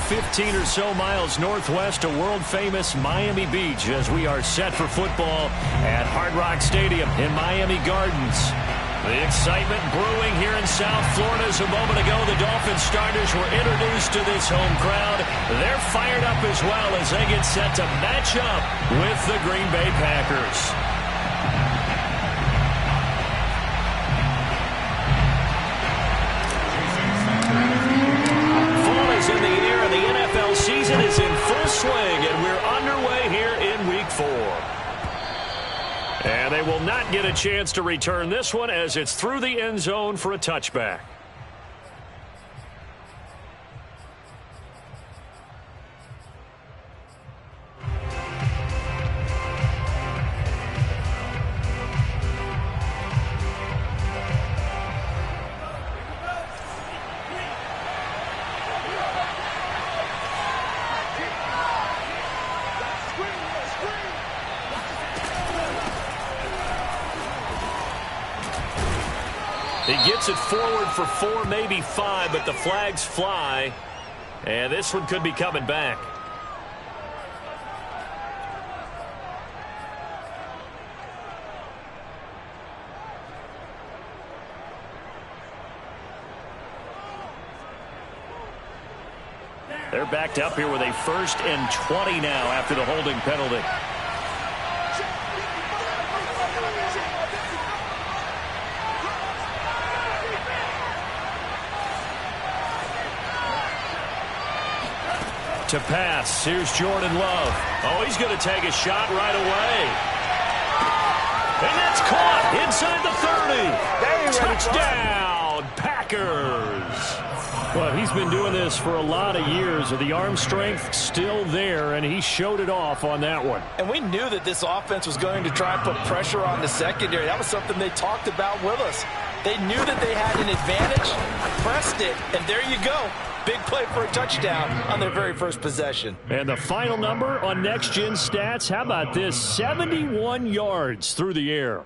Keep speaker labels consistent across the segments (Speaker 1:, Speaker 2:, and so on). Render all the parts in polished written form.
Speaker 1: 15 or so miles northwest of world-famous Miami Beach as we are set for football at Hard Rock Stadium in Miami Gardens. The excitement brewing here in South Florida. As a moment ago, the Dolphins starters were introduced to this home crowd. They're fired up as well as they get set to match up with the Green Bay Packers. In the air, and the NFL season is in full swing, and we're underway here in Week 4. And they will not get a chance to return this one as it's through the end zone for a touchback. He gets it forward for 4, maybe 5, but the flags fly. And this one could be coming back. They're backed up here with a 1st and 20 now after the holding penalty. To pass. Here's Jordan Love. Oh, he's going to take a shot right away. And that's caught inside the 30. Touchdown, Packers. Well, he's been doing this for a lot of years. The arm strength still there, and he showed it off on that one.
Speaker 2: And we knew that this offense was going to try and put pressure on the secondary. That was something they talked about with us. They knew that they had an advantage, pressed it, and there you go. Big play for a touchdown on their very first possession.
Speaker 1: And the final number on Next Gen Stats, how about this? 71 yards through the air.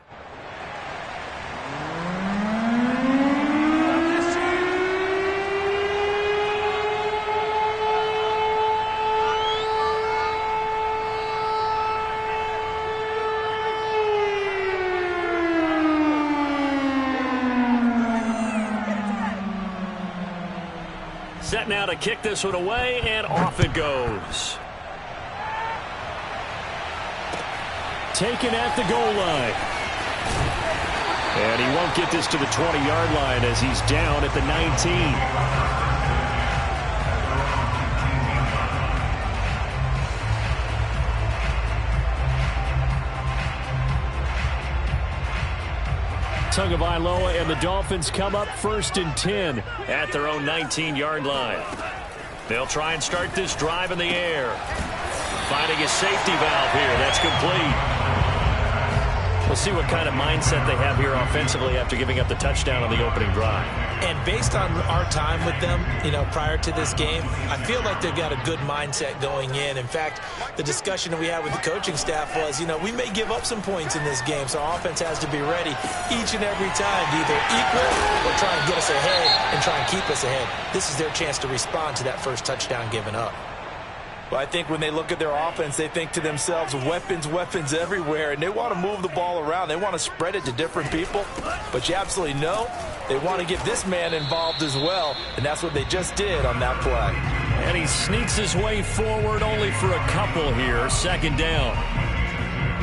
Speaker 1: Set now to kick this one away, and off it goes. Taken at the goal line. And he won't get this to the 20-yard line as he's down at the 19. Tagovailoa and the Dolphins come up 1st and 10 at their own 19-yard line. They'll try and start this drive in the air. Finding a safety valve here. That's complete. We'll see what kind of mindset they have here offensively after giving up the touchdown on the opening drive.
Speaker 2: And based on our time with them, prior to this game, I feel like they've got a good mindset going in. In fact, the discussion that we had with the coaching staff was, we may give up some points in this game, so our offense has to be ready each and every time to either equal or try and get us ahead and try and keep us ahead. This is their chance to respond to that first touchdown given up. Well, I think when they look at their offense, they think to themselves, weapons everywhere, and they want to move the ball around. They want to spread it to different people, but you absolutely know they want to get this man involved as well, and that's what they just did on that play.
Speaker 1: And he sneaks his way forward only for a couple here, 2nd down.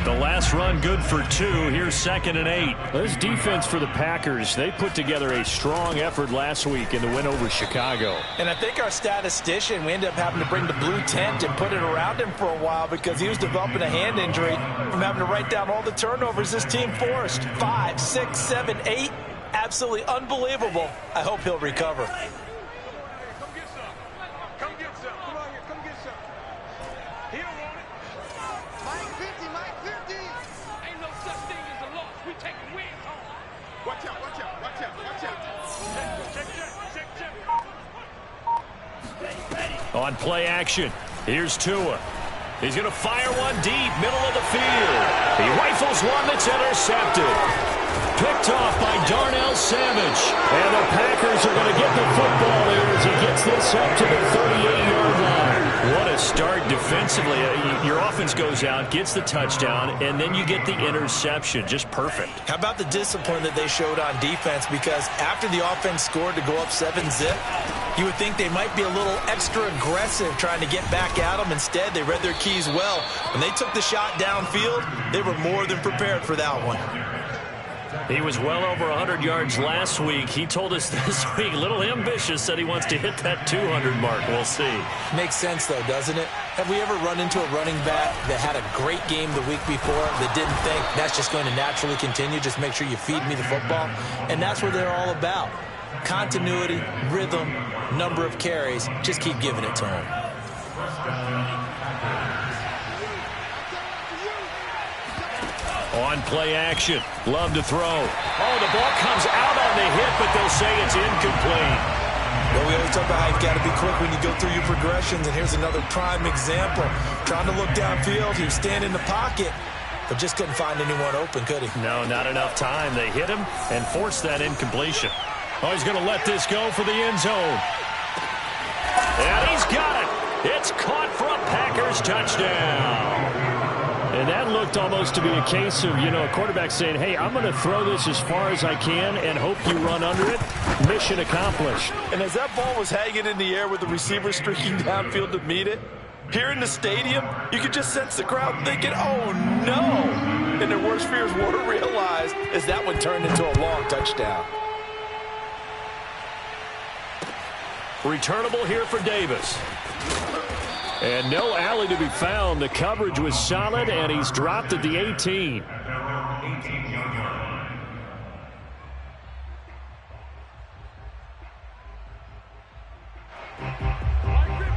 Speaker 1: The last run good for 2. Here's 2nd and 8. This defense for the Packers, they put together a strong effort last week in the win over Chicago.
Speaker 2: And I think our statistician, we ended up having to bring the blue tent and put it around him for a while because he was developing a hand injury from having to write down all the turnovers this team forced. 5, 6, 7, 8. Absolutely unbelievable. I hope he'll recover.
Speaker 1: On play action, here's Tua. He's going to fire one deep, middle of the field. He rifles one that's intercepted. Picked off by Darnell Savage. And the Packers are going to get the football there as he gets this up to the 38-yard line. What a start defensively. Your offense goes out, gets the touchdown, and then you get the interception. Just perfect.
Speaker 2: How about the discipline that they showed on defense? Because after the offense scored to go up 7-zip, you would think they might be a little extra aggressive trying to get back at them. Instead, they read their keys well. When they took the shot downfield, they were more than prepared for that one.
Speaker 1: He was well over 100 yards last week. He told us this week, a little ambitious, said he wants to hit that 200 mark. We'll see.
Speaker 2: Makes sense, though, doesn't it? Have we ever run into a running back that had a great game the week before that didn't think that's just going to naturally continue? Just make sure you feed me the football. And that's what they're all about. Continuity, rhythm, number of carries. Just keep giving it to him.
Speaker 1: On play action. Love to throw. Oh, the ball comes out on the hit, but they'll say it's incomplete.
Speaker 2: Well, we always talk about how you've got to be quick when you go through your progressions, and here's another prime example. Trying to look downfield, he was standing in the pocket, but just couldn't find anyone open, could he?
Speaker 1: No, not enough time. They hit him and forced that incompletion. Oh, he's going to let this go for the end zone. And he's got it. It's caught for a Packers touchdown. And that looked almost to be a case of, a quarterback saying, hey, I'm going to throw this as far as I can and hope you run under it. Mission accomplished.
Speaker 2: And as that ball was hanging in the air with the receiver streaking downfield to meet it, here in the stadium, you could just sense the crowd thinking, oh, no. And their worst fears were realized as that one turned into a long touchdown.
Speaker 1: Returnable here for Davis. And no alley to be found. The coverage was solid, and he's dropped at the 18.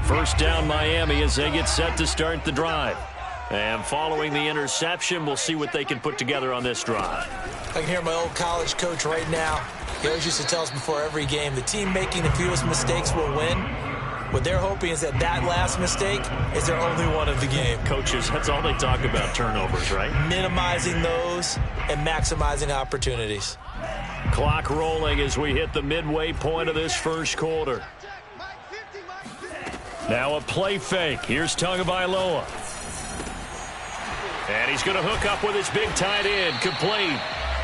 Speaker 1: First down Miami as they get set to start the drive. And following the interception, we'll see what they can put together on this drive.
Speaker 2: I can hear my old college coach right now. He always used to tell us before every game, the team making the fewest mistakes will win. What they're hoping is that last mistake is their only one of the game.
Speaker 1: Coaches, that's all they talk about, turnovers, right?
Speaker 2: Minimizing those and maximizing opportunities.
Speaker 1: Clock rolling as we hit the midway point of this first quarter. Now a play fake. Here's Tagovailoa. And he's going to hook up with his big tight end, complete.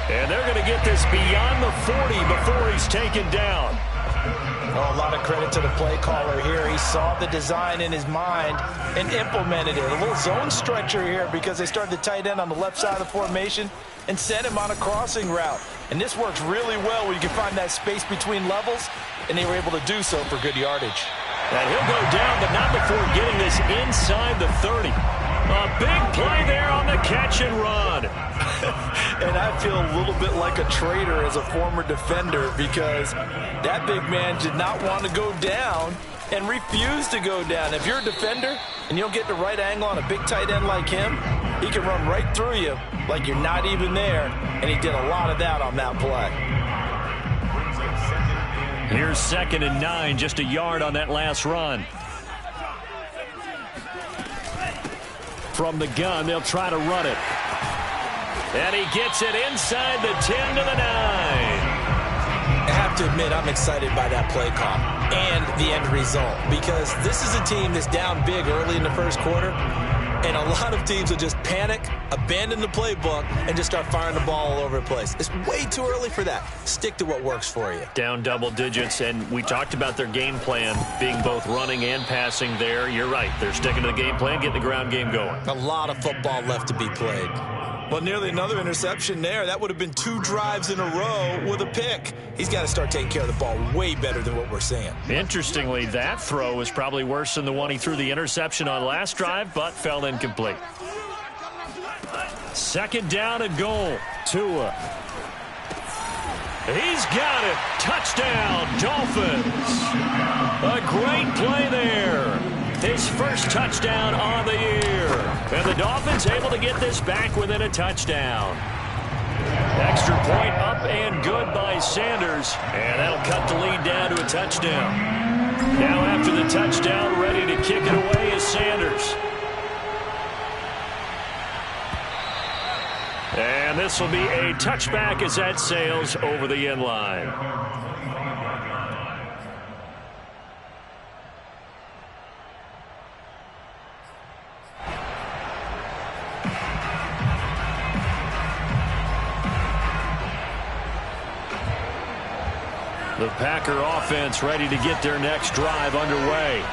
Speaker 1: And they're going to get this beyond the 40 before he's taken down.
Speaker 2: Oh, a lot of credit to the play caller here. He saw the design in his mind and implemented it. A little zone stretcher here because they started the tight end on the left side of the formation and sent him on a crossing route. And this works really well where you can find that space between levels, and they were able to do so for good yardage.
Speaker 1: And he'll go down, but not before getting this inside the 30. A big play there on the catch and run.
Speaker 2: And I feel a little bit like a traitor as a former defender because that big man did not want to go down and refused to go down. If you're a defender and you don't get the right angle on a big tight end like him, he can run right through you like you're not even there, and he did a lot of that on that play.
Speaker 1: Here's 2nd and 9, just a yard on that last run. From the gun, they'll try to run it. And he gets it inside the 10 to the 9.
Speaker 2: I have to admit, I'm excited by that play call and the end result because this is a team that's down big early in the first quarter, and a lot of teams will just panic, abandon the playbook, and just start firing the ball all over the place. It's way too early for that. Stick to what works for you.
Speaker 1: Down double digits, and we talked about their game plan being both running and passing there. You're right. They're sticking to the game plan, getting the ground game going.
Speaker 2: A lot of football left to be played. Well, nearly another interception there. That would have been 2 drives in a row with a pick. He's got to start taking care of the ball way better than what we're seeing.
Speaker 1: Interestingly, that throw was probably worse than the one he threw the interception on last drive, but fell incomplete. 2nd down and goal. Tua. He's got it. Touchdown, Dolphins. A great play there. His first touchdown on the year. And the Dolphins able to get this back within a touchdown. Extra point up and good by Sanders. And that'll cut the lead down to a touchdown. Now after the touchdown, ready to kick it away is Sanders. And And this will be a touchback as that sails over the end line. The Packer offense ready to get their next drive underway.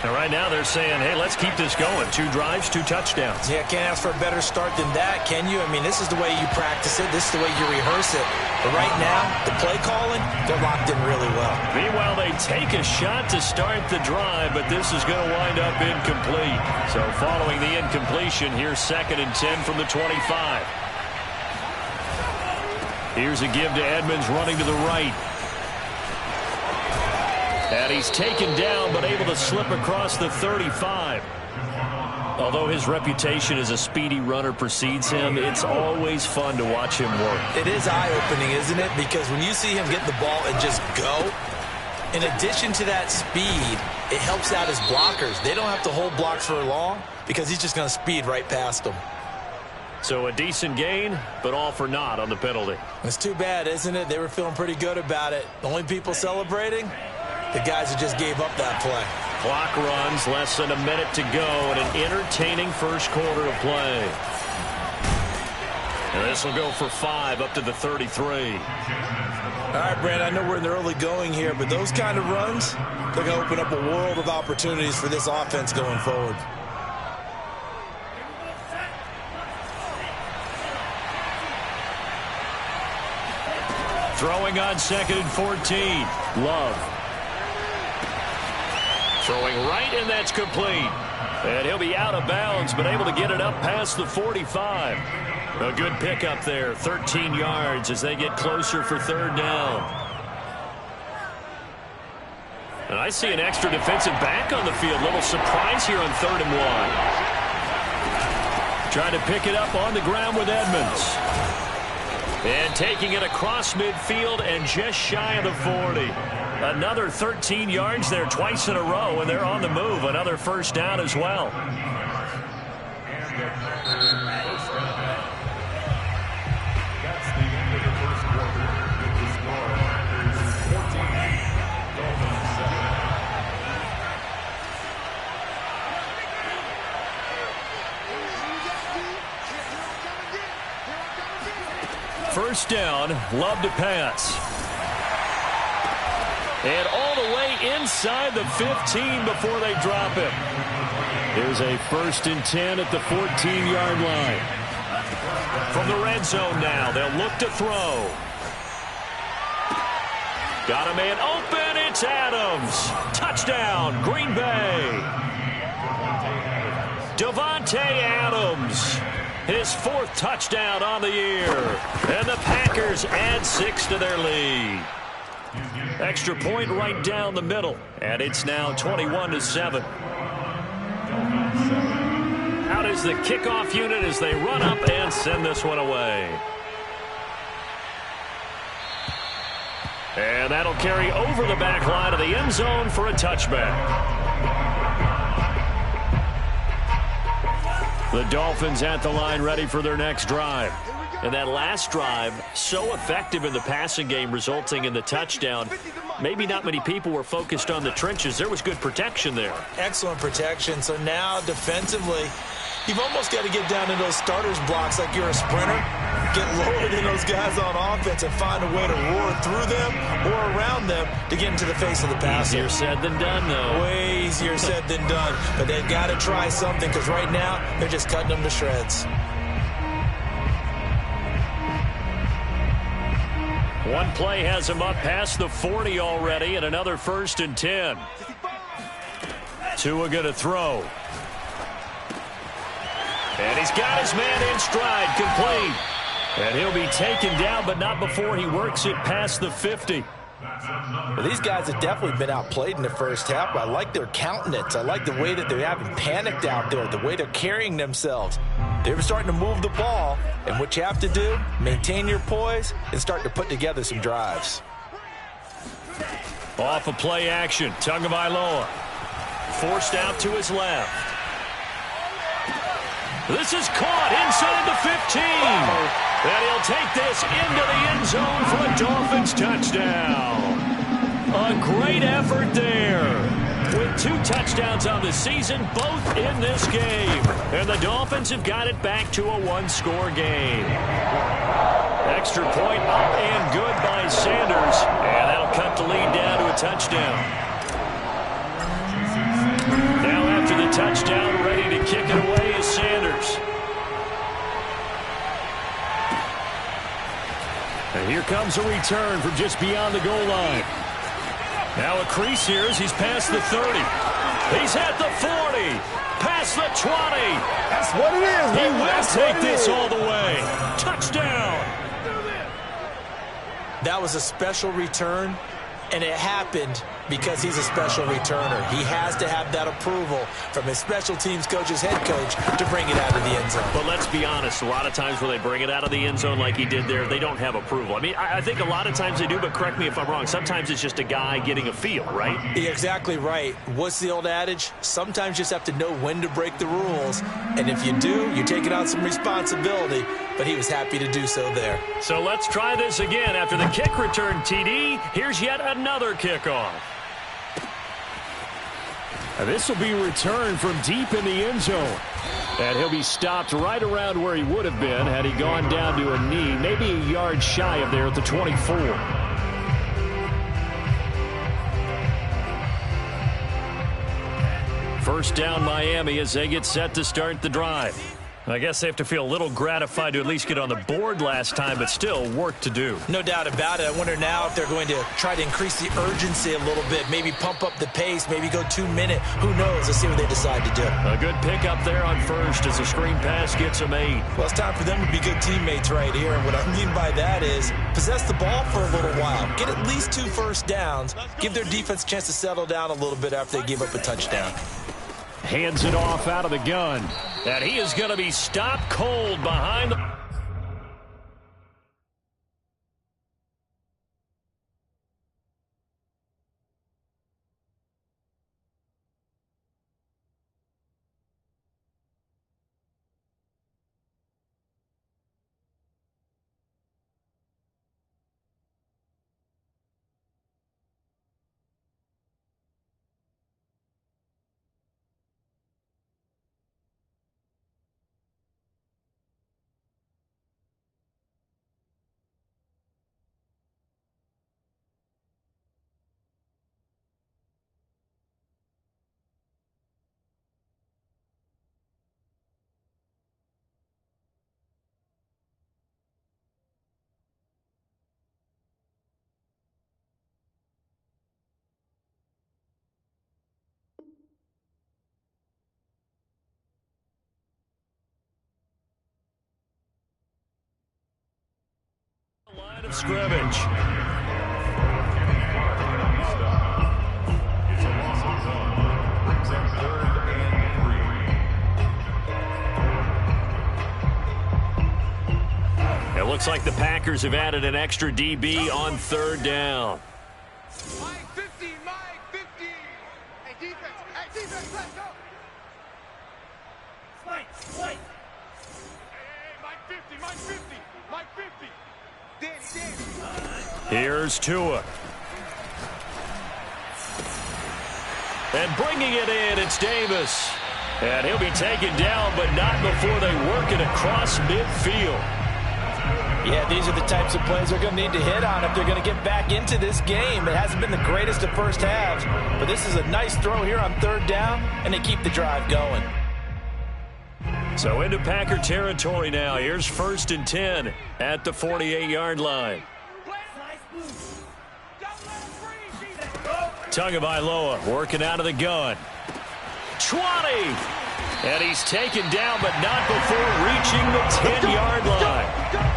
Speaker 1: And right now they're saying, hey, let's keep this going. 2 drives, 2 touchdowns.
Speaker 2: Yeah, can't ask for a better start than that, can you? I mean, this is the way you practice it. This is the way you rehearse it. But right now, the play calling, they're locked in really well.
Speaker 1: Meanwhile, they take a shot to start the drive, but this is going to wind up incomplete. So following the incompletion, here's 2nd and 10 from the 25. Here's a give to Edmonds running to the right. And he's taken down, but able to slip across the 35. Although his reputation as a speedy runner precedes him, it's always fun to watch him work.
Speaker 2: It is eye-opening, isn't it? Because when you see him get the ball and just go, in addition to that speed, it helps out his blockers. They don't have to hold blocks for long because he's just going to speed right past them.
Speaker 1: So a decent gain, but all for naught on the penalty.
Speaker 2: It's too bad, isn't it? They were feeling pretty good about it. The only people celebrating? The guys who just gave up that play.
Speaker 1: Clock runs, less than a minute to go, and an entertaining first quarter of play. And this will go for 5 up to the 33.
Speaker 2: All right, Brand, I know we're in the early going here, but those kind of runs, they're going to open up a world of opportunities for this offense going forward.
Speaker 1: Throwing on 2nd and 14. Love. Throwing right, and that's complete. And he'll be out of bounds, but able to get it up past the 45. A good pickup there, 13 yards as they get closer for 3rd down. And I see an extra defensive back on the field. Little surprise here on 3rd and 1. Trying to pick it up on the ground with Edmonds. And taking it across midfield and just shy of the 40. Another 13 yards there twice in a row, and they're on the move. Another first down as well. First down, Love to pass. And all the way inside the 15 before they drop it. Here's a 1st and 10 at the 14-yard line. From the red zone now, they'll look to throw. Got a man open, it's Adams. Touchdown, Green Bay. Davante Adams. His 4th touchdown on the year. And the Packers add 6 to their lead. Extra point right down the middle. And it's now 21-7. Out is the kickoff unit as they run up and send this one away. And that'll carry over the back line of the end zone for a touchback. The Dolphins at the line ready for their next drive. And that last drive, so effective in the passing game, resulting in the touchdown. Maybe not many people were focused on the trenches. There was good protection there.
Speaker 2: Excellent protection. So now defensively, you've almost got to get down in those starters blocks like you're a sprinter. Get lower than those guys on offense and find a way to roar through them or around them to get into the face of the passer.
Speaker 1: Easier said than done, though.
Speaker 2: Way easier said than done. But they've got to try something because right now they're just cutting them to shreds.
Speaker 1: One play has him up past the 40 already, and another 1st and 10. Tua going to throw. And he's got his man in stride, complete. And he'll be taken down, but not before he works it past the 50.
Speaker 2: Well, these guys have definitely been outplayed in the first half. I like their countenance. I like the way that they haven't panicked out there, the way they're carrying themselves. They were starting to move the ball, and what you have to do, maintain your poise and start to put together some drives.
Speaker 1: Off of play action, Tagovailoa. Forced out to his left. This is caught inside the 15. And take this into the end zone for a Dolphins touchdown. A great effort there. With 2 touchdowns on the season, both in this game. And the Dolphins have got it back to a 1-score game. Extra point up and good by Sanders. And that'll cut the lead down to a touchdown. Now after the touchdown, ready to kick it away is Sanders. And here comes a return from just beyond the goal line. Now a crease here as he's past the 30. He's at the 40. Past the 20.
Speaker 3: That's what it is,
Speaker 1: He
Speaker 3: man.
Speaker 1: will take this all the way. Touchdown.
Speaker 2: That was a special return, and it happened because he's a special returner. He has to have that approval from his special teams coach's head coach to bring it out of the end zone.
Speaker 1: But let's be honest, a lot of times when they bring it out of the end zone like he did there, they don't have approval. I mean, I think a lot of times they do, but correct me if I'm wrong. Sometimes it's just a guy getting a feel, right?
Speaker 2: You're exactly right. What's the old adage? Sometimes you just have to know when to break the rules. And if you do, you're taking on some responsibility. But he was happy to do so there.
Speaker 1: So let's try this again. After the kick return, TD, here's yet another kickoff. And this will be returned from deep in the end zone. And he'll be stopped right around where he would have been had he gone down to a knee, maybe a yard shy of there at the 24. First down Miami as they get set to start the drive. I guess they have to feel a little gratified to at least get on the board last time, but still work to do.
Speaker 2: No doubt about it. I wonder now if they're going to try to increase the urgency a little bit, maybe pump up the pace, maybe go 2-minute. Who knows? Let's see what they decide to do.
Speaker 1: A good pickup there on first as the screen pass gets them 8.
Speaker 2: Well, it's time for them to be good teammates right here. And what I mean by that is possess the ball for a little while. Get at least 2 first downs. Give their defense a chance to settle down a little bit after they give up a touchdown.
Speaker 1: Hands it off out of the gun. And he is going to be stopped cold behind the... line of scrimmage. It looks like the Packers have added an extra DB on third down.
Speaker 3: Mike 50, Mike 50. Hey, defense, let's go. Mike. Hey, Mike 50, Mike 50, Mike 50. Danny.
Speaker 1: Here's Tua. And bringing it in, it's Davis. And he'll be taken down, but not before they work it across midfield.
Speaker 2: Yeah, these are the types of plays they're going to need to hit on if they're going to get back into this game. It hasn't been the greatest of first halves, but this is a nice throw here on third down, and they keep the drive going.
Speaker 1: So into Packer territory now. Here's 1st and 10 at the 48-yard line. Tagovailoa working out of the gun. 20! And he's taken down, but not before reaching the 10-yard line.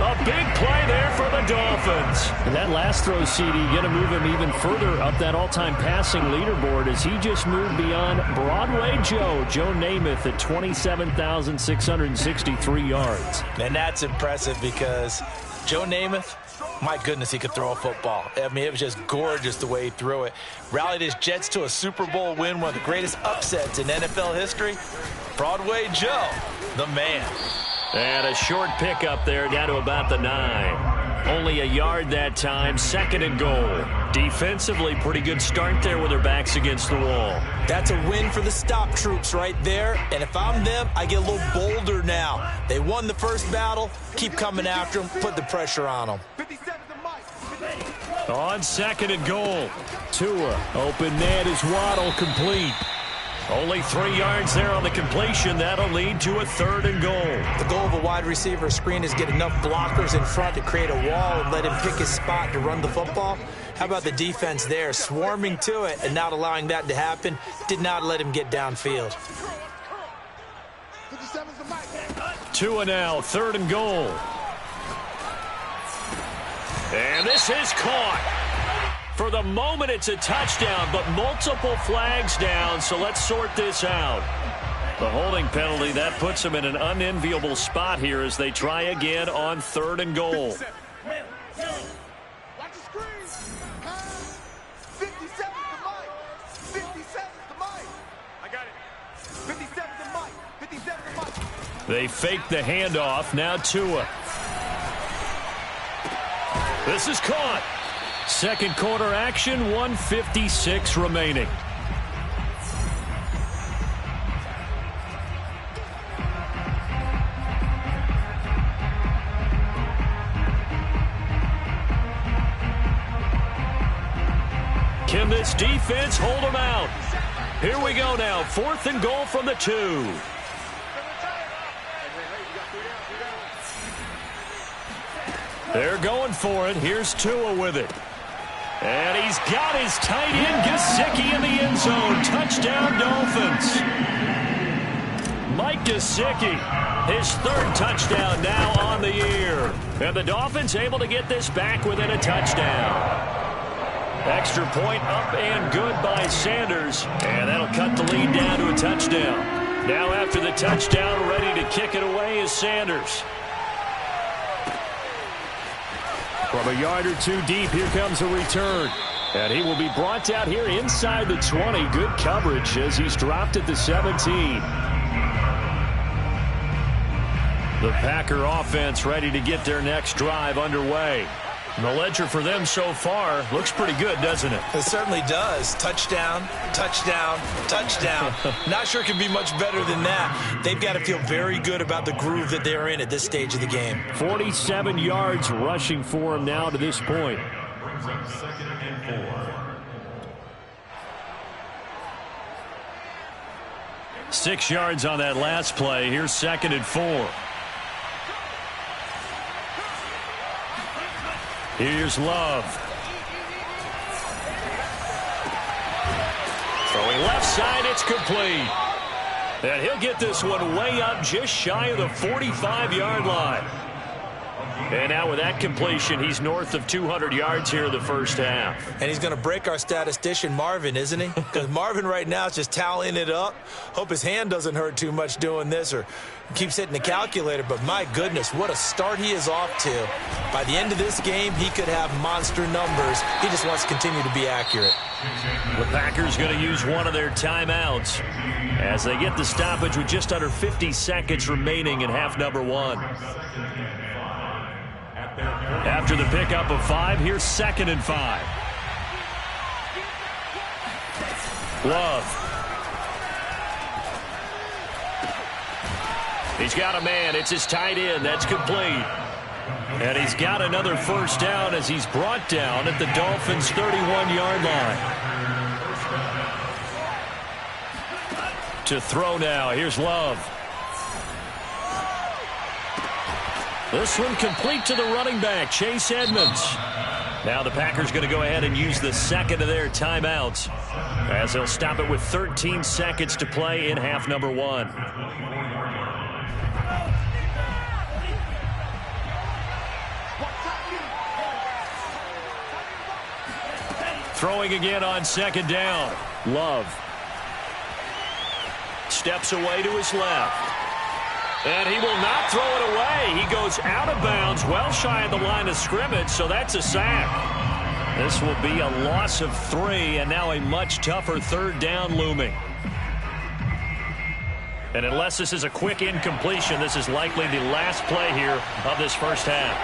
Speaker 1: A big play there for the Dolphins. And that last throw, CD, going to move him even further up that all-time passing leaderboard as he just moved beyond Broadway Joe Namath at 27,663 yards.
Speaker 2: And that's impressive because Joe Namath, my goodness, he could throw a football. I mean, it was just gorgeous the way he threw it. Rallied his Jets to a Super Bowl win, one of the greatest upsets in NFL history. Broadway Joe, the man.
Speaker 1: And a short pickup there down to about the 9. Only a yard that time, 2nd and goal. Defensively, pretty good start there with their backs against the wall.
Speaker 2: That's a win for the stop troops right there. And if I'm them, I get a little bolder now. They won the first battle. Keep coming after them. Put the pressure on them.
Speaker 3: 57 to Mike.
Speaker 1: On 2nd and goal. Tua, open net is Waddle, complete. Only 3 yards there on the completion. That'll lead to a 3rd and goal.
Speaker 2: The goal of a wide receiver screen is get enough blockers in front to create a wall and let him pick his spot to run the football. How about the defense there, swarming to it and not allowing that to happen? Did not let him get downfield.
Speaker 3: 57 to Mike.
Speaker 1: Tua now, 3rd and goal. And this is caught. For the moment, it's a touchdown, but multiple flags down, so let's sort this out. The holding penalty, that puts them in an unenviable spot here as they try again on 3rd and goal.
Speaker 3: Watch the screen. 57 to Mike. 57 to Mike. I got it. 57 to Mike. 57 to Mike.
Speaker 1: They fake the handoff. Now Tua. This is caught. 2nd quarter action, 1:56 remaining. Can this defense hold them out? Here we go now. 4th and goal from the 2. They're going for it. Here's Tua with it. And he's got his tight end, Gesicki, in the end zone. Touchdown, Dolphins. Mike Gesicki, his 3rd touchdown now on the year. And the Dolphins able to get this back within a touchdown. Extra point up and good by Sanders. And that'll cut the lead down to a touchdown. Now after the touchdown, ready to kick it away is Sanders. From a yard or 2 deep, here comes a return. And he will be brought out here inside the 20. Good coverage as he's dropped at the 17. The Packer offense ready to get their next drive underway. And the ledger for them so far looks pretty good, doesn't it?
Speaker 2: It certainly does. Touchdown, touchdown, touchdown. Not sure it can be much better than that. They've got to feel very good about the groove that they're in at this stage of the game.
Speaker 1: 47 yards rushing for him now to this point. 6 yards on that last play. Here's 2nd and 4. Here's Love. Throwing left side, it's complete. And he'll get this one way up just shy of the 45-yard line. And now with that completion, he's north of 200 yards here in the first half.
Speaker 2: And he's going to break our statistician, Marvin, isn't he? Because Marvin right now is just tallying it up. Hope his hand doesn't hurt too much doing this or keeps hitting the calculator. But my goodness, what a start he is off to. By the end of this game, he could have monster numbers. He just wants to continue to be accurate.
Speaker 1: The Packers going to use one of their timeouts as they get the stoppage with just under 50 seconds remaining in half number 1. After the pickup of 5, here's 2nd and 5. Love. He's got a man. It's his tight end. That's complete. And he's got another first down as he's brought down at the Dolphins' 31-yard line. To throw now. Here's Love. This one complete to the running back, Chase Edmonds. Now the Packers going to go ahead and use the 2nd of their timeouts as they'll stop it with 13 seconds to play in half number 1. Throwing again on 2nd down. Love. Steps away to his left. And he will not throw it away. He goes out of bounds, well shy of the line of scrimmage, so that's a sack. This will be a loss of 3, and now a much tougher 3rd down looming. And unless this is a quick incompletion, this is likely the last play here of this first half.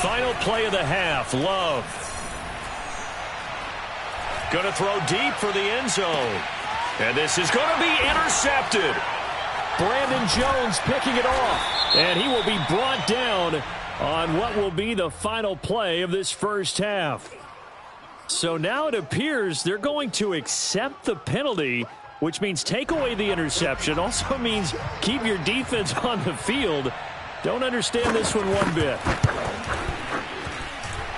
Speaker 1: Final play of the half, Love. Going to throw deep for the end zone. And this is going to be intercepted. Brandon Jones picking it off. And he will be brought down on what will be the final play of this first half. So now it appears they're going to accept the penalty, which means take away the interception. Also means keep your defense on the field. Don't understand this one bit.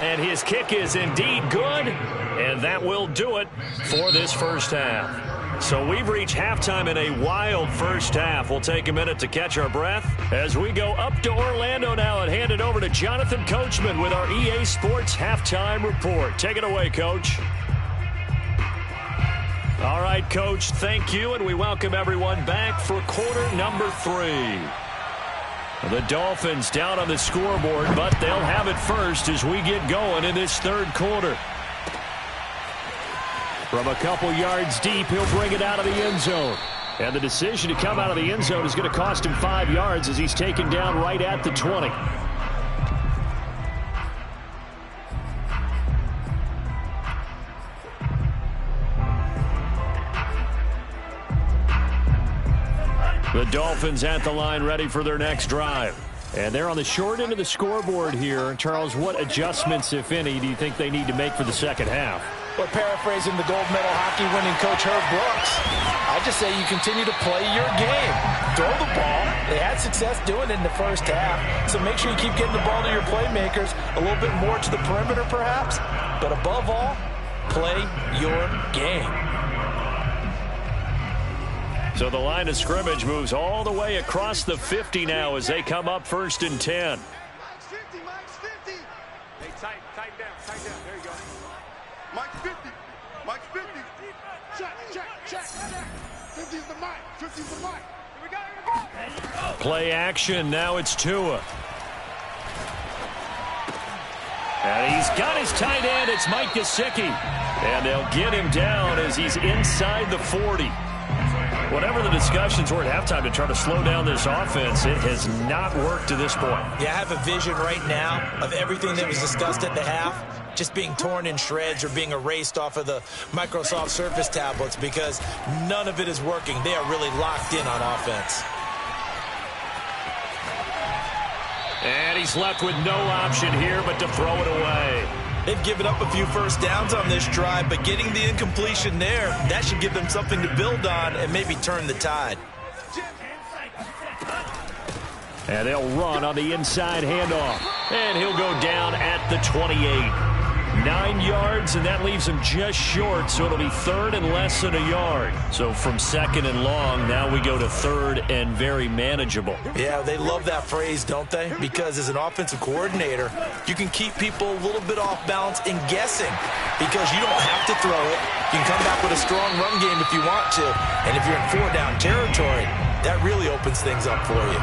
Speaker 1: And his kick is indeed good, and that will do it for this first half. So we've reached halftime in a wild first half. We'll take a minute to catch our breath as we go up to Orlando now and hand it over to Jonathan Coachman with our EA Sports Halftime Report. Take it away, Coach. All right, Coach, thank you, and we welcome everyone back for quarter number 3. The Dolphins down on the scoreboard, but they'll have it first as we get going in this third quarter. From a couple yards deep, he'll bring it out of the end zone. And the decision to come out of the end zone is going to cost him 5 yards as he's taken down right at the 20. The Dolphins at the line ready for their next drive. And they're on the short end of the scoreboard here. Charles, what adjustments, if any, do you think they need to make for the second half?
Speaker 2: Well, paraphrasing the gold medal hockey winning coach Herb Brooks, I just say you continue to play your game. Throw the ball. They had success doing it in the first half, so make sure you keep getting the ball to your playmakers, a little bit more to the perimeter perhaps, but above all, play your game.
Speaker 1: So the line of scrimmage moves all the way across the 50 now as they come up 1st and 10.
Speaker 3: Mike's 50, Mike's 50. Hey, tighten down, there you go. Mike's 50, Mike's 50. Check. 50's the mic, 50's the mic. Here we go.
Speaker 1: Play action, now it's Tua. And he's got his tight end, it's Mike Gesicki. And they'll get him down as he's inside the 40. Whatever the discussions were at halftime to try to slow down this offense, it has not worked to this point.
Speaker 2: Yeah, I have a vision right now of everything that was discussed at the half just being torn in shreds or being erased off of the Microsoft Surface tablets because none of it is working. They are really locked in on offense.
Speaker 1: And he's left with no option here but to throw it away.
Speaker 2: They've given up a few first downs on this drive, but getting the incompletion there, that should give them something to build on and maybe turn the tide.
Speaker 1: And they'll run on the inside handoff. And he'll go down at the 28. 9 yards, and that leaves him just short, so it'll be 3rd and less than a yard. So from 2nd and long, now we go to 3rd and very manageable.
Speaker 2: Yeah, they love that phrase, don't they? Because as an offensive coordinator, you can keep people a little bit off balance and guessing because you don't have to throw it. You can come back with a strong run game if you want to. And if you're in 4-down territory, that really opens things up for you.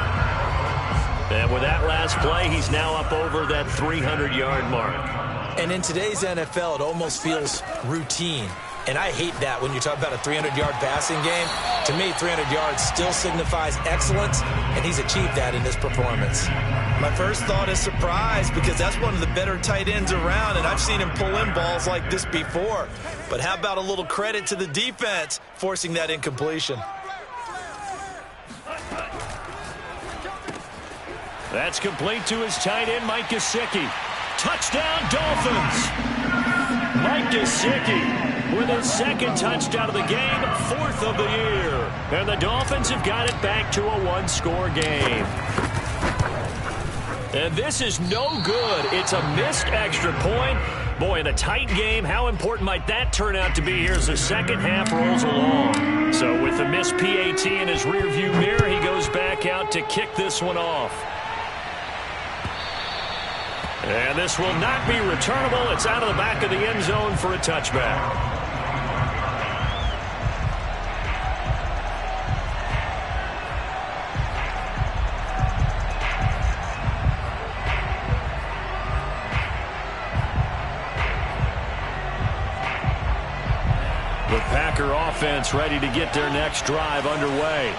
Speaker 1: And with that last play, he's now up over that 300-yard mark.
Speaker 2: And in today's NFL, it almost feels routine. And I hate that when you talk about a 300-yard passing game. To me, 300 yards still signifies excellence, and he's achieved that in this performance. My first thought is surprise because that's one of the better tight ends around, and I've seen him pull in balls like this before. But how about a little credit to the defense forcing that incompletion?
Speaker 1: That's complete to his tight end, Mike Gesicki. Touchdown, Dolphins! Mike Gesicki with his 2nd touchdown of the game, 4th of the year. And the Dolphins have got it back to a 1-score game. And this is no good. It's a missed extra point. Boy, in a tight game, how important might that turn out to be here as the second half rolls along? So with the missed PAT in his rearview mirror, he goes back out to kick this one off. And this will not be returnable. It's out of the back of the end zone for a touchback. Packer offense ready to get their next drive underway.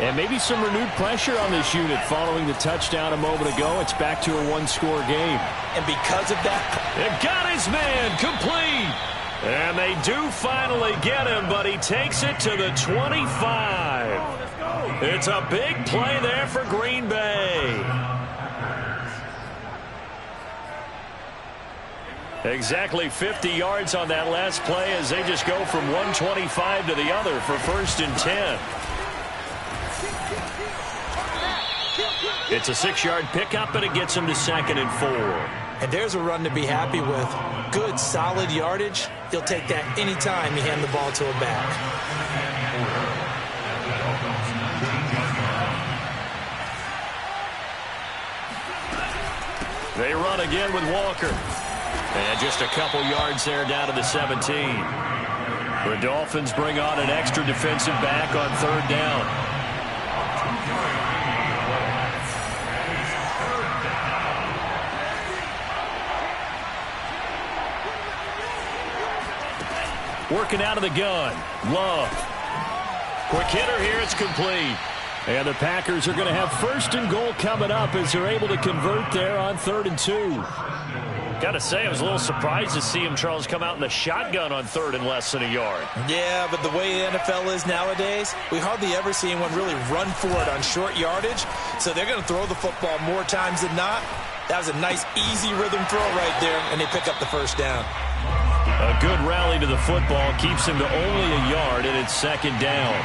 Speaker 1: And maybe some renewed pressure on this unit following the touchdown a moment ago. It's back to a one-score game.
Speaker 2: And because of that,
Speaker 1: they've got his man complete. And they do finally get him, but he takes it to the 25. It's a big play there for Green Bay. Exactly 50 yards on that last play as they just go from 125 to the other for 1st and 10. It's a 6-yard pickup, and it gets him to 2nd and 4.
Speaker 2: And there's a run to be happy with. Good, solid yardage. He'll take that anytime you hand the ball to a back.
Speaker 1: They run again with Walker. And just a couple yards there down to the 17. The Dolphins bring on an extra defensive back on 3rd down. Working out of the gun. Love. Quick hitter here. It's complete. And the Packers are going to have 1st and goal coming up as they're able to convert there on 3rd and 2. Got to say, I was a little surprised to see him, Charles, come out in the shotgun on 3rd and less than a yard.
Speaker 2: Yeah, but the way the NFL is nowadays, we hardly ever see anyone really run for it on short yardage. So they're going to throw the football more times than not. That was a nice, easy rhythm throw right there, and they pick up the 1st down.
Speaker 1: A good rally to the football keeps him to only a yard, and it's 2nd down.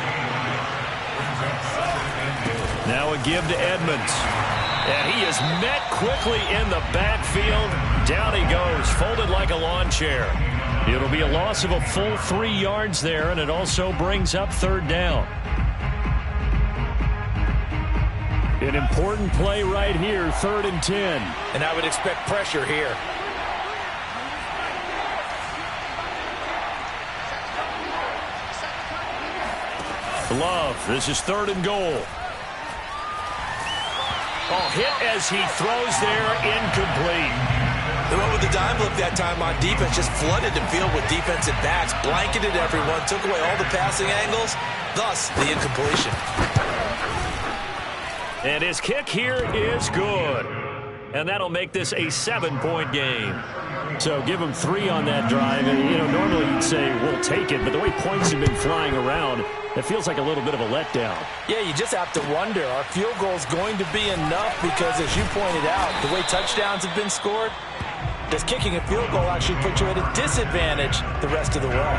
Speaker 1: Now a give to Edmonds. And he is met quickly in the backfield. Down he goes, folded like a lawn chair. It'll be a loss of a full 3 yards there, and it also brings up 3rd down. An important play right here, 3rd and 10.
Speaker 2: And I would expect pressure here.
Speaker 1: Love, this is 3rd and goal. Oh, hit as he throws there, incomplete.
Speaker 2: They went with the dime look that time on defense, just flooded the field with defensive backs, blanketed everyone, took away all the passing angles, thus the incompletion.
Speaker 1: And his kick here is good. And that'll make this a 7-point game. So give him 3 on that drive. And, you know, normally you'd say, we'll take it. But the way points have been flying around, it feels like a little bit of a letdown.
Speaker 2: Yeah, you just have to wonder, are field goals going to be enough? Because as you pointed out, the way touchdowns have been scored, does kicking a field goal actually put you at a disadvantage the rest of the way?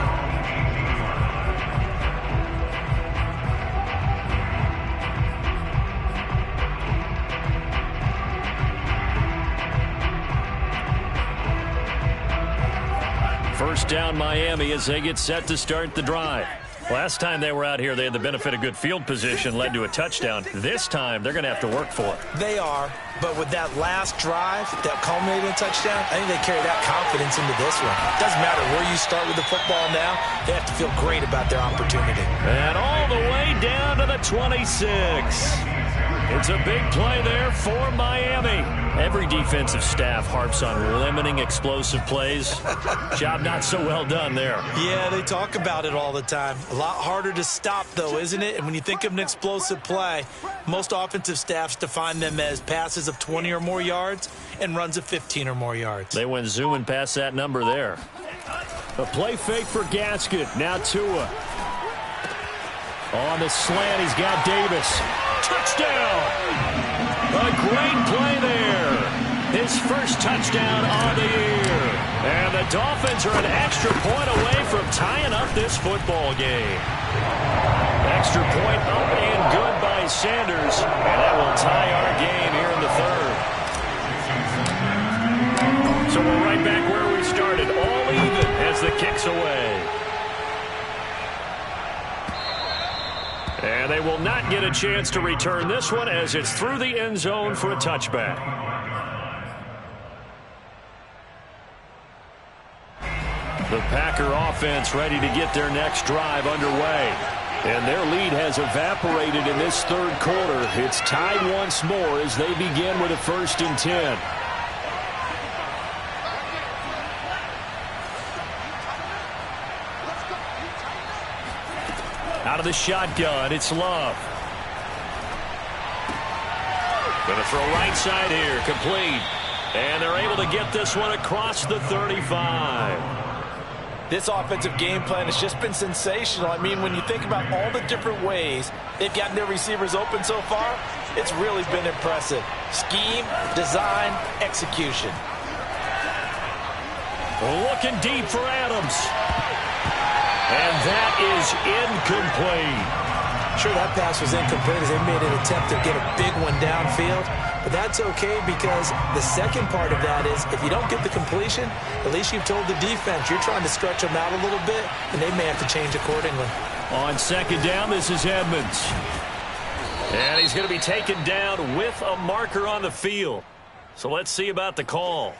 Speaker 1: First down Miami as they get set to start the drive. Last time they were out here, they had the benefit of good field position, led to a touchdown. This time, they're going to have to work for it.
Speaker 2: They are, but with that last drive that culminated in a touchdown, I think they carry that confidence into this one. Doesn't matter where you start with the football now, they have to feel great about their opportunity.
Speaker 1: And all the way down to the 26. It's a big play there for Miami. Every defensive staff harps on limiting explosive plays. Job not so well done there.
Speaker 2: Yeah, they talk about it all the time. A lot harder to stop, though, isn't it? And when you think of an explosive play, most offensive staffs define them as passes of 20 or more yards and runs of 15 or more yards.
Speaker 1: They went zooming past that number there. A play fake for Gaskin. Now Tua. On the slant, he's got Davis. Touchdown! A great play there. His first touchdown on the year. And the Dolphins are an extra point away from tying up this football game. Extra point up and good by Sanders. And that will tie our game here in the 3rd. So we're right back where we started. All even as the kick's away. And they will not get a chance to return this one as it's through the end zone for a touchback. The Packer offense ready to get their next drive underway. And their lead has evaporated in this 3rd quarter. It's tied once more as they begin with a 1st and 10. of the shotgun. It's Love. Going to throw right side here. Complete. And they're able to get this one across the 35.
Speaker 2: This offensive game plan has just been sensational. I mean, when you think about all the different ways they've gotten their receivers open so far, it's really been impressive. Scheme, design, execution.
Speaker 1: Looking deep for Adams. And that is incomplete.
Speaker 2: Sure, that pass was incomplete as they made an attempt to get a big one downfield. But that's okay because the second part of that is if you don't get the completion, at least you've told the defense you're trying to stretch them out a little bit, and they may have to change accordingly.
Speaker 1: On second down, this is Edmonds. And he's going to be taken down with a marker on the field. So let's see about the call.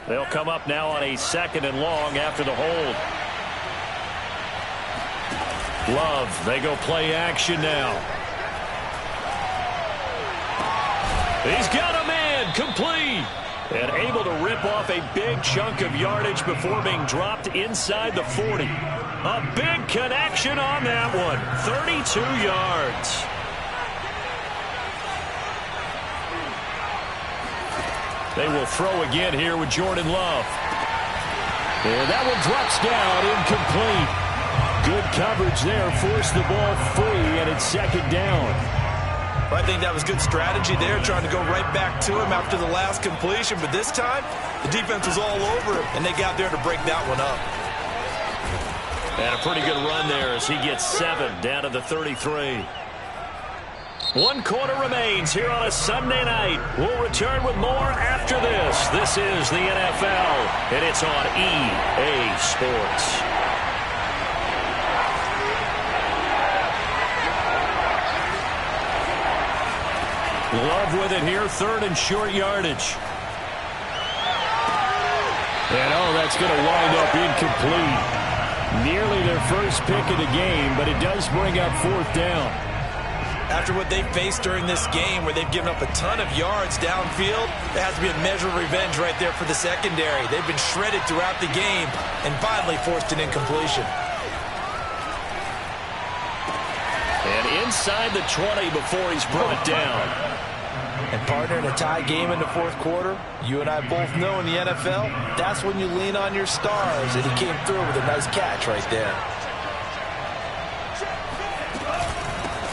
Speaker 1: They'll come up now on a 2nd and long after the hold. Love, they go play action now. He's got a man, complete. And able to rip off a big chunk of yardage before being dropped inside the 40. A big connection on that one. 32 yards. They will throw again here with Jordan Love. And that one drops down, incomplete. Good coverage there, forced the ball free, and it's 2nd down.
Speaker 2: Well, I think that was good strategy there, trying to go right back to him after the last completion. But this time, the defense was all over him, and they got there to break that one up.
Speaker 1: And a pretty good run there as he gets 7 down to the 33. 1 quarter remains here on a Sunday night. We'll return with more after this. This is the NFL, and it's on EA Sports. Love with it here, 3rd and short yardage. And that's going to wind up incomplete. Nearly their first pick of the game, but it does bring up 4th down.
Speaker 2: After what they've faced during this game where they've given up a ton of yards downfield, there has to be a measure of revenge right there for the secondary. They've been shredded throughout the game and finally forced an incompletion.
Speaker 1: And inside the 20 before he's brought down.
Speaker 2: And partner, in a tie game in the 4th quarter, you and I both know in the NFL, that's when you lean on your stars, and he came through with a nice catch right there.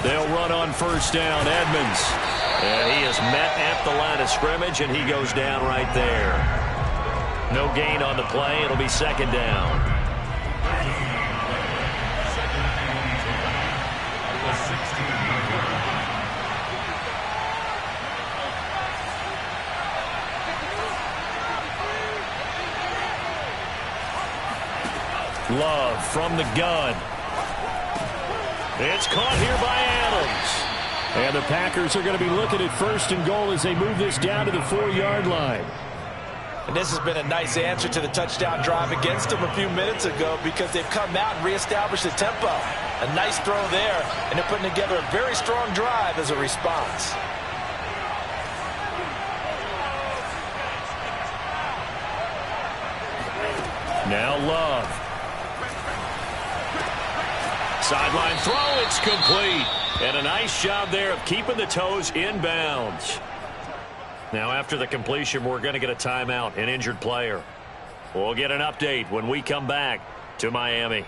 Speaker 1: They'll run on 1st down, Edmonds. And he is met at the line of scrimmage, and he goes down right there. No gain on the play. It'll be 2nd down. Love from the gun. It's caught here by Adams. And the Packers are going to be looking at 1st and goal as they move this down to the 4-yard line.
Speaker 2: And this has been a nice answer to the touchdown drive against them a few minutes ago because they've come out and reestablished the tempo. A nice throw there, and they're putting together a very strong drive as a response.
Speaker 1: Now Love. Sideline throw, it's complete. And a nice job there of keeping the toes inbounds. Now after the completion, we're going to get a timeout, an injured player. We'll get an update when we come back to Miami.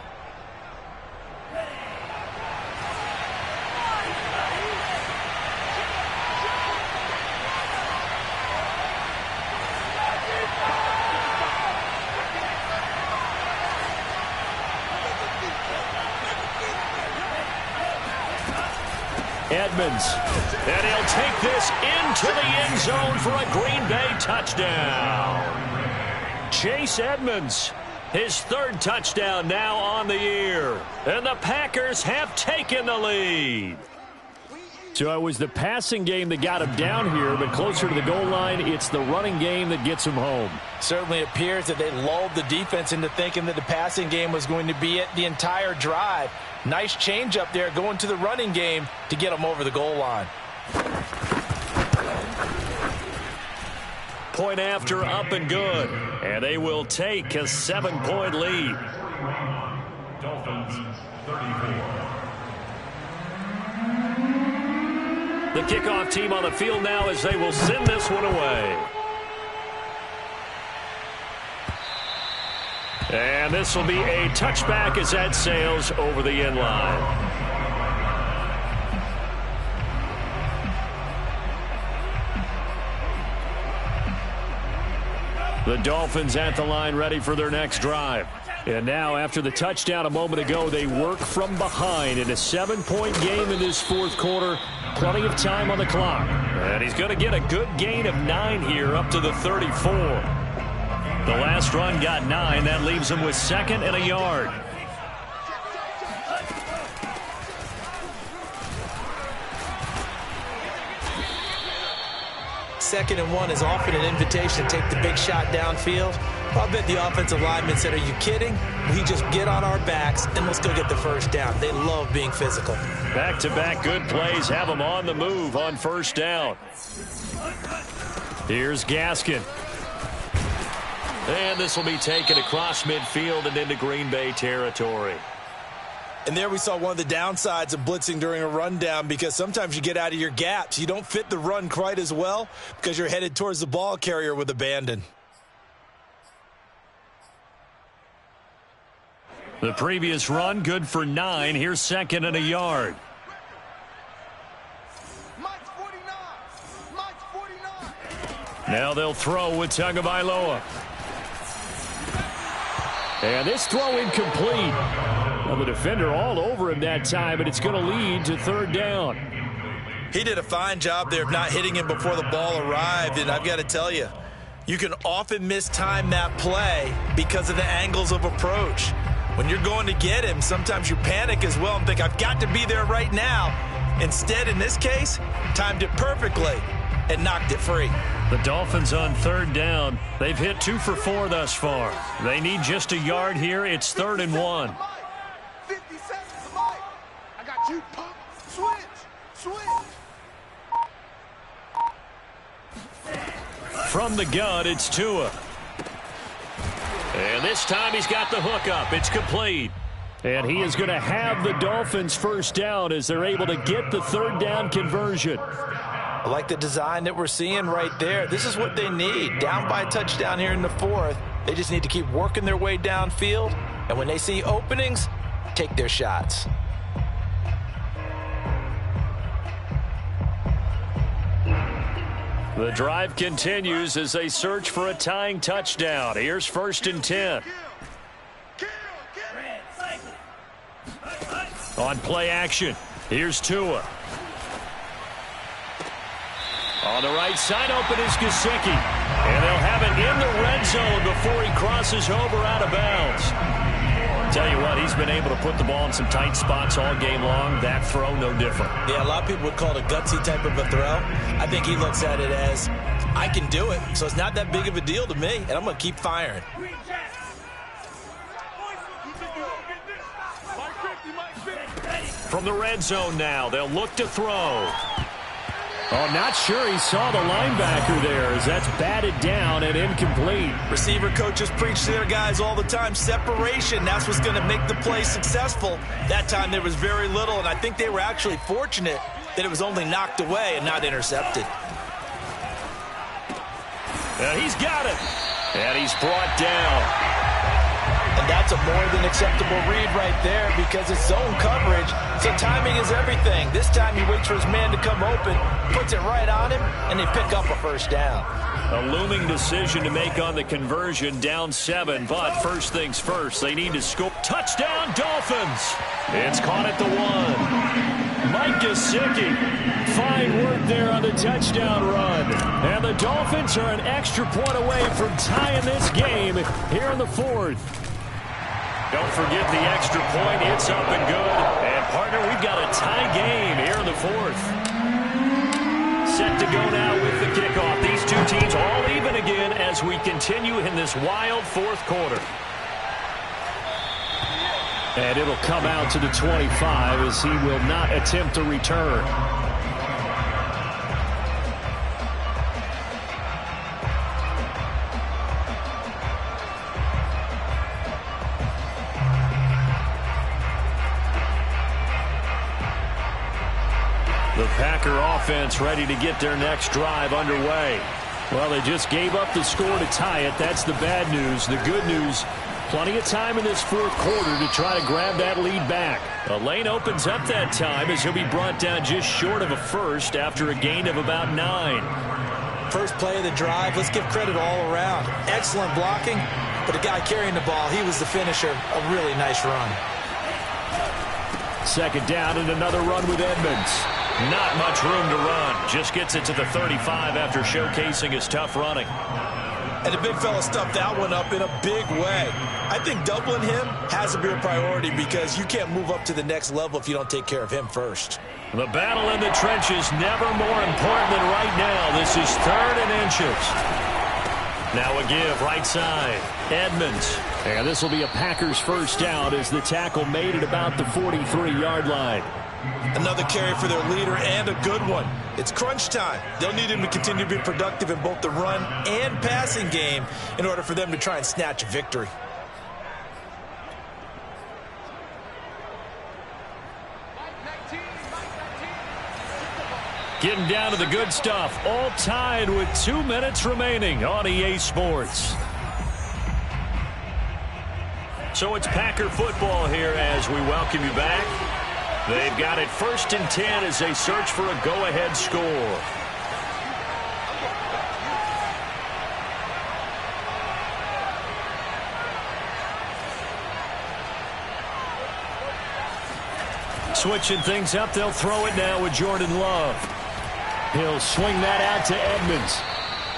Speaker 1: Edmonds, and he'll take this into the end zone for a Green Bay touchdown. Chase Edmonds, his 3rd touchdown now on the year, and the Packers have taken the lead. So it was the passing game that got him down here, but closer to the goal line, it's the running game that gets him home.
Speaker 2: Certainly appears that they lulled the defense into thinking that the passing game was going to be it the entire drive. Nice change up there going to the running game to get them over the goal line.
Speaker 1: Point after, up and good. And they will take a 7-point lead.
Speaker 4: Dolphins, 34.
Speaker 1: The kickoff team on the field now as they will send this one away. And this will be a touchback as that sails over the end line. The Dolphins at the line ready for their next drive. And now after the touchdown a moment ago, they work from behind in a 7-point game in this fourth quarter. Plenty of time on the clock. And he's going to get a good gain of 9 here up to the 34. The last run got 9. That leaves him with 2nd and a yard.
Speaker 2: Second and 1 is often an invitation to take the big shot downfield. I'll bet the offensive lineman said, are you kidding? We just get on our backs and let's go get the first down. They love being physical.
Speaker 1: Back-to-back good plays have them on the move on first down. Here's Gaskin. And this will be taken across midfield and into Green Bay territory.
Speaker 2: And there we saw one of the downsides of blitzing during a rundown, because sometimes you get out of your gaps. You don't fit the run quite as well because you're headed towards the ball carrier with abandon.
Speaker 1: The previous run good for 9. Here's 2nd and a yard.
Speaker 3: Mike's 49. Mike's 49.
Speaker 1: Now they'll throw with Tagovailoa. And this throw incomplete. Well, the defender all over him that time, but it's going to lead to 3rd down.
Speaker 2: He did a fine job there of not hitting him before the ball arrived, and I've got to tell you, you can often mistime that play because of the angles of approach. When you're going to get him, sometimes you panic as well and think, I've got to be there right now. Instead, in this case, timed it perfectly and knocked it free.
Speaker 1: The Dolphins on 3rd down. They've hit 2 for 4 thus far. They need just a yard here. It's 3rd and 1.
Speaker 3: 50 seconds, Mike. I got you, pump. Switch.
Speaker 1: From the gun, it's Tua. And this time he's got the hook up. It's complete. And he is going to have the Dolphins first down as they're able to get the 3rd down conversion.
Speaker 2: I like the design that we're seeing right there. This is what they need. Down by a touchdown here in the 4th. They just need to keep working their way downfield. And when they see openings, take their shots.
Speaker 1: The drive continues as they search for a tying touchdown. Here's 1st and 10. On play action, here's Tua. On the right side, open is Gesicki. And they'll have it in the red zone before he crosses over out of bounds. Tell you what, he's been able to put the ball in some tight spots all game long. That throw, no different.
Speaker 2: Yeah, a lot of people would call it a gutsy type of a throw. I think he looks at it as, I can do it, so it's not that big of a deal to me, and I'm going to keep firing.
Speaker 1: From the red zone now, they'll look to throw. Oh, not sure he saw the linebacker there as that's batted down and incomplete.
Speaker 2: Receiver coaches preach to their guys all the time. Separation, that's what's going to make the play successful. That time there was very little, and I think they were actually fortunate that it was only knocked away and not intercepted.
Speaker 1: And he's got it. And he's brought down.
Speaker 2: And that's a more than acceptable read right there because it's zone coverage, so timing is everything. This time he waits for his man to come open, puts it right on him, and they pick up a first down.
Speaker 1: A looming decision to make on the conversion, down 7, but first things first, they need to score. Touchdown, Dolphins! It's caught at the 1. Mike Gesicki, fine work there on the touchdown run. And the Dolphins are an extra point away from tying this game here in the 4th. Don't forget the extra point. It's up and good. And, partner, we've got a tie game here in the 4th. Set to go now with the kickoff. These two teams all even again as we continue in this wild 4th quarter. And it'll come out to the 25 as he will not attempt a return. The Packer offense ready to get their next drive underway. Well, they just gave up the score to tie it. That's the bad news. The good news, plenty of time in this fourth quarter to try to grab that lead back. The lane opens up that time as he'll be brought down just short of a first after a gain of about 9.
Speaker 2: First play of the drive, let's give credit all around. Excellent blocking, but the guy carrying the ball, he was the finisher. A really nice run.
Speaker 1: Second down and another run with Edmonds. Not much room to run. Just gets it to the 35 after showcasing his tough running.
Speaker 2: And the big fella stuffed that one up in a big way. I think doubling him has to be a priority because you can't move up to the next level if you don't take care of him first.
Speaker 1: The battle in the trenches never more important than right now. This is 3rd and inches. Now a give right side. Edmonds. And this will be a Packers first down as the tackle made it about the 43-yard line.
Speaker 2: Another carry for their leader and a good one. It's crunch time. They'll need him to continue to be productive in both the run and passing game in order for them to try and snatch a victory.
Speaker 1: Getting down to the good stuff. All tied with 2 minutes remaining on EA Sports. So it's Packer football here as we welcome you back. They've got it 1st and 10 as they search for a go-ahead score. Switching things up, they'll throw it now with Jordan Love. He'll swing that out to Edmonds.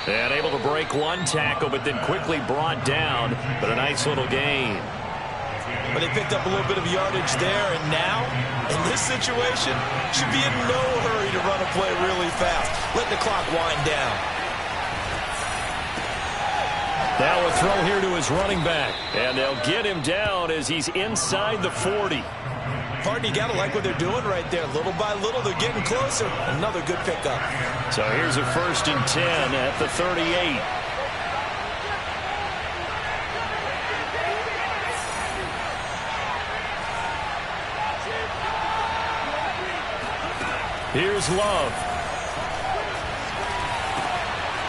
Speaker 1: And able to break one tackle, but then quickly brought down. But a nice little gain.
Speaker 2: But they picked up a little bit of yardage there, and now, in this situation, should be in no hurry to run a play really fast. Let the clock wind down.
Speaker 1: Now a throw here to his running back. And they'll get him down as he's inside the 40.
Speaker 2: Partner, you got to like what they're doing right there. Little by little, they're getting closer. Another good pickup.
Speaker 1: So here's a 1st and 10 at the 38. Here's Love.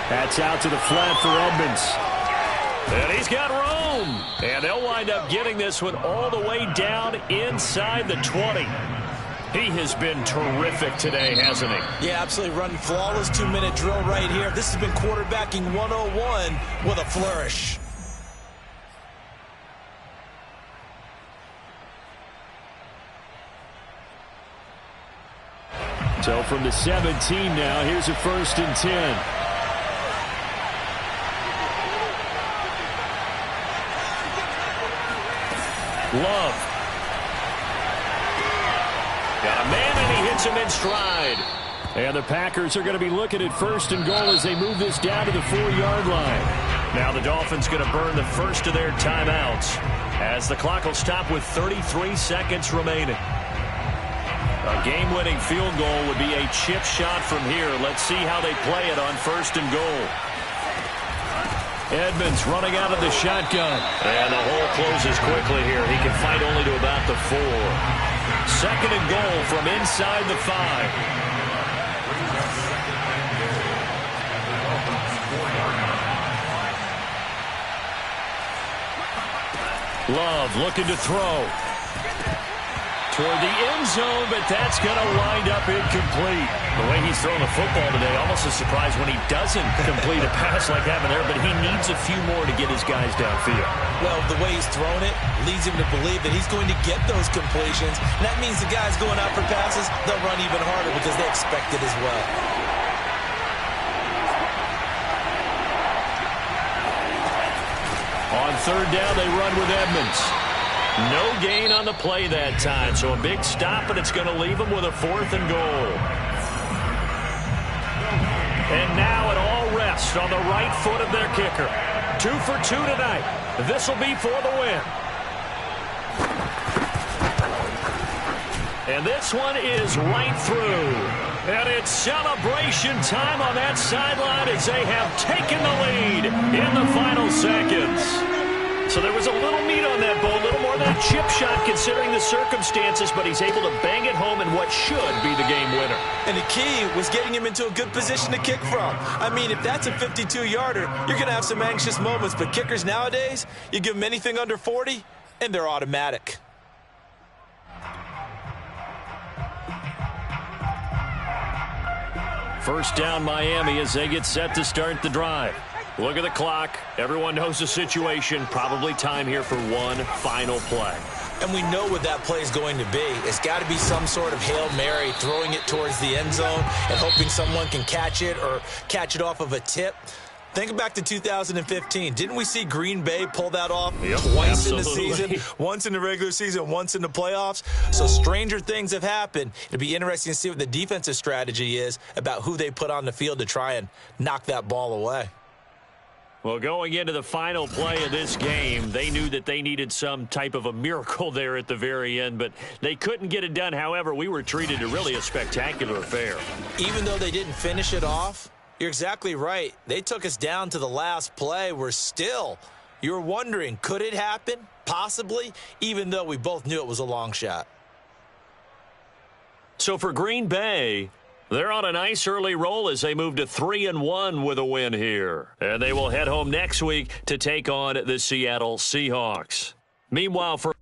Speaker 1: That's out to the flat for Edmonds. And he's got room. And they'll wind up getting this one all the way down inside the 20. He has been terrific today, hasn't he?
Speaker 2: Yeah, absolutely. Running flawless 2-minute drill right here. This has been quarterbacking 101 with a flourish.
Speaker 1: So from the 17 now, here's a 1st and 10. Love. Got a man, and he hits him in stride. And the Packers are going to be looking at 1st and goal as they move this down to the 4-yard line. Now the Dolphins going to burn the first of their timeouts as the clock will stop with 33 seconds remaining. A game-winning field goal would be a chip shot from here. Let's see how they play it on 1st and goal. Edmonds running out of the shotgun. And the hole closes quickly here. He can fight only to about the 4. 2nd and goal from inside the 5. Love looking to throw. Toward the end zone, but that's going to wind up incomplete. The way he's throwing the football today, almost a surprise when he doesn't complete a pass like that there, but he needs a few more to get his guys downfield.
Speaker 2: Well, the way he's thrown it leads him to believe that he's going to get those completions. And that means the guys going out for passes, they'll run even harder because they expect it as well.
Speaker 1: On 3rd down, they run with Edmonds. No gain on the play that time, so a big stop, and it's going to leave them with a 4th and goal. And now it all rests on the right foot of their kicker. 2 for 2 tonight. This will be for the win. And this one is right through. And it's celebration time on that sideline as they have taken the lead in the final seconds. So there was a little meat on that bone, a little more than chip shot considering the circumstances, but he's able to bang it home in what should be the game winner.
Speaker 2: And the key was getting him into a good position to kick from. I mean, if that's a 52-yarder, you're going to have some anxious moments, but kickers nowadays, you give them anything under 40, and they're automatic.
Speaker 1: First down Miami as they get set to start the drive. Look at the clock. Everyone knows the situation. Probably time here for one final play.
Speaker 2: And we know what that play is going to be. It's got to be some sort of Hail Mary, throwing it towards the end zone and hoping someone can catch it or catch it off of a tip. Think back to 2015. Didn't we see Green Bay pull that off twice in the season? Once in the regular season, once in the playoffs. So stranger things have happened. It'll be interesting to see what the defensive strategy is about who they put on the field to try and knock that ball away.
Speaker 1: Well, going into the final play of this game, they knew that they needed some type of a miracle there at the very end, but they couldn't get it done. However, we were treated to really a spectacular affair.
Speaker 2: Even though they didn't finish it off, you're exactly right. They took us down to the last play. You're wondering, could it happen? Possibly, even though we both knew it was a long shot.
Speaker 1: So for Green Bay, they're on a nice early roll as they move to 3-1 with a win here. And they will head home next week to take on the Seattle Seahawks. Meanwhile, for